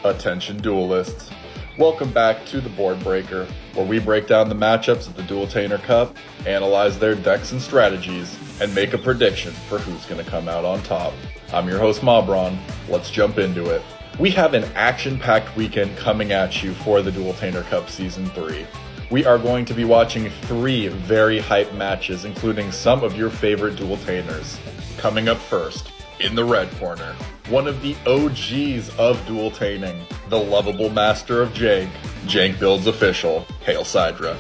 Attention duelists, welcome back to the Boardbreaker, where we break down the matchups of the Dueltainer Cup, analyze their decks and strategies, and make a prediction for who's going to come out on top. I'm your host Mobron, let's jump into it. We have an action-packed weekend coming at you for the Dueltainer Cup Season 3. We are going to be watching 3 very hype matches, including some of your favorite Dueltainers. Coming up first, in the red corner, one of the OGs of dueltaining, the lovable master of Jank builds official, Hail Sidra.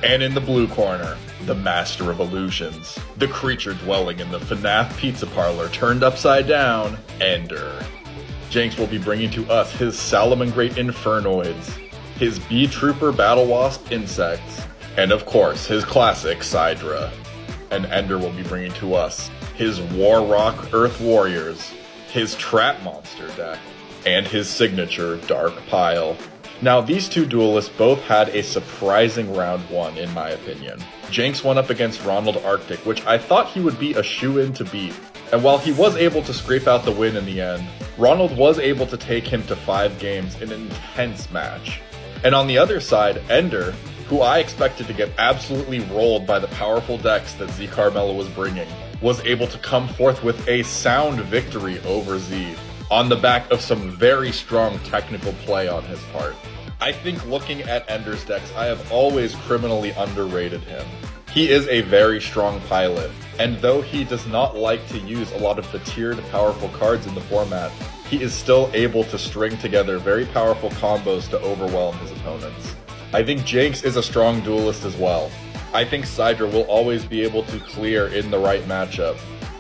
And in the blue corner, the master of illusions, the creature dwelling in the FNAF pizza parlor turned upside down, Ender. Janks will be bringing to us his Salamangreat Infernoids, his Bee Trooper Battle Wasp insects, and of course his classic Sidra. And Ender will be bringing to us his War Rock Earth Warriors, his Trap Monster deck, and his signature Dark Pile. Now, these two duelists both had a surprising round 1 in my opinion. Janks went up against Ronald Arctic, which I thought he would be a shoo-in to beat. And while he was able to scrape out the win in the end, Ronald was able to take him to 5 games in an intense match. And on the other side, Ender, who I expected to get absolutely rolled by the powerful decks that Z Carmella was bringing, was able to come forth with a sound victory over Z on the back of some very strong technical play on his part. I think looking at Ender's decks, I have always criminally underrated him. He is a very strong pilot, and though he does not like to use a lot of the tiered powerful cards in the format, he is still able to string together very powerful combos to overwhelm his opponents. I think Janks is a strong duelist as well. I think Sidra will always be able to clear in the right matchup.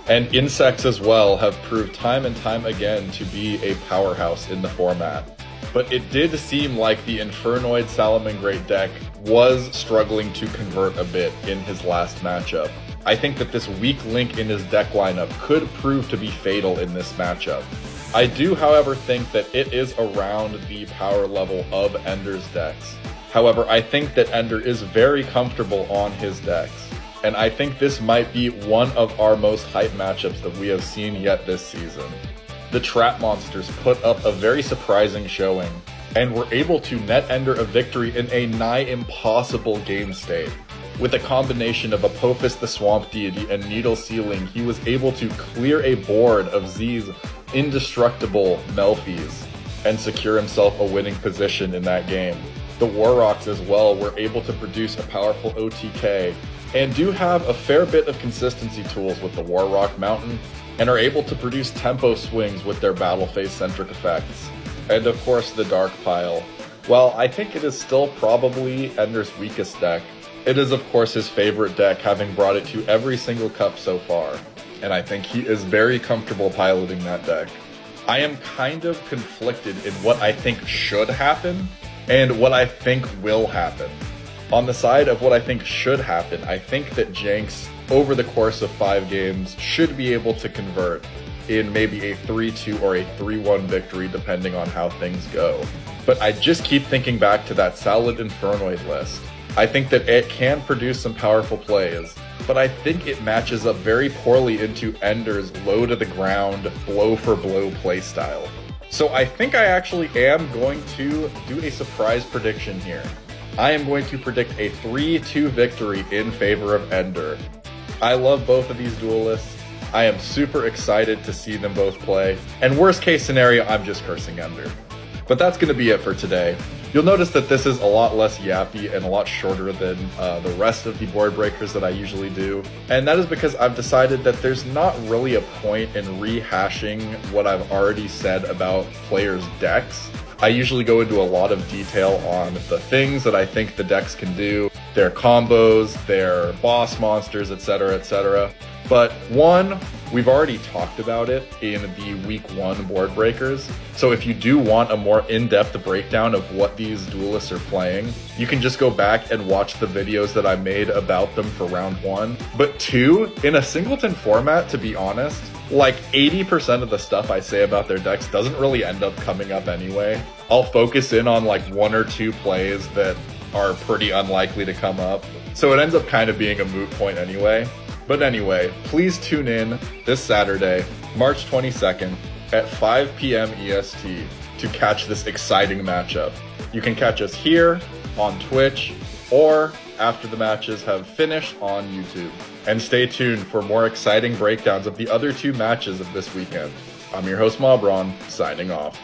And insects as well have proved time and time again to be a powerhouse in the format. But it did seem like the Infernoid Salamangreat deck was struggling to convert a bit in his last matchup. I think that this weak link in his deck lineup could prove to be fatal in this matchup. I do, however, think that it is around the power level of Ender's decks. However, I think that Ender is very comfortable on his decks, and I think this might be one of our most hype matchups that we have seen yet this season. The Trap Monsters put up a very surprising showing, and were able to net Ender a victory in a nigh impossible game state. With a combination of Apophis the Swamp Deity and Needle Sealing, he was able to clear a board of Z's indestructible Melfies, and secure himself a winning position in that game. The Warrocks as well were able to produce a powerful OTK, and do have a fair bit of consistency tools with the Warrock Mountain, and are able to produce tempo swings with their battle phase centric effects. And of course the Dark Pile. While I think it is still probably Ender's weakest deck, it is of course his favorite deck, having brought it to every single cup so far, and I think he is very comfortable piloting that deck. I am kind of conflicted in what I think should happen, and what I think will happen. On the side of what I think should happen, I think that Janks, over the course of 5 games, should be able to convert in maybe a 3-2 or a 3-1 victory, depending on how things go. But I just keep thinking back to that Salad Infernoid list. I think that it can produce some powerful plays, but I think it matches up very poorly into Ender's low to the ground, blow for blow playstyle. So I think I actually am going to do a surprise prediction here. I am going to predict a 3-2 victory in favor of Ender. I love both of these duelists. I am super excited to see them both play. And worst case scenario, I'm just cursing Ender. But that's going to be it for today. You'll notice that this is a lot less yappy and a lot shorter than the rest of the board breakers that I usually do. And that is because I've decided that there's not really a point in rehashing what I've already said about players' decks. I usually go into a lot of detail on the things that I think the decks can do, their combos, their boss monsters, etc., etc. But one, we've already talked about it in the week 1 board breakers. So if you do want a more in-depth breakdown of what these duelists are playing, you can just go back and watch the videos that I made about them for round 1. But 2, in a singleton format, to be honest, like 80% of the stuff I say about their decks doesn't really end up coming up anyway. I'll focus in on like 1 or 2 plays that are pretty unlikely to come up. So it ends up kind of being a moot point anyway. But anyway, please tune in this Saturday, March 22nd at 5 p.m. EST to catch this exciting matchup. You can catch us here on Twitch or after the matches have finished on YouTube. And stay tuned for more exciting breakdowns of the other two matches of this weekend. I'm your host Mobron, signing off.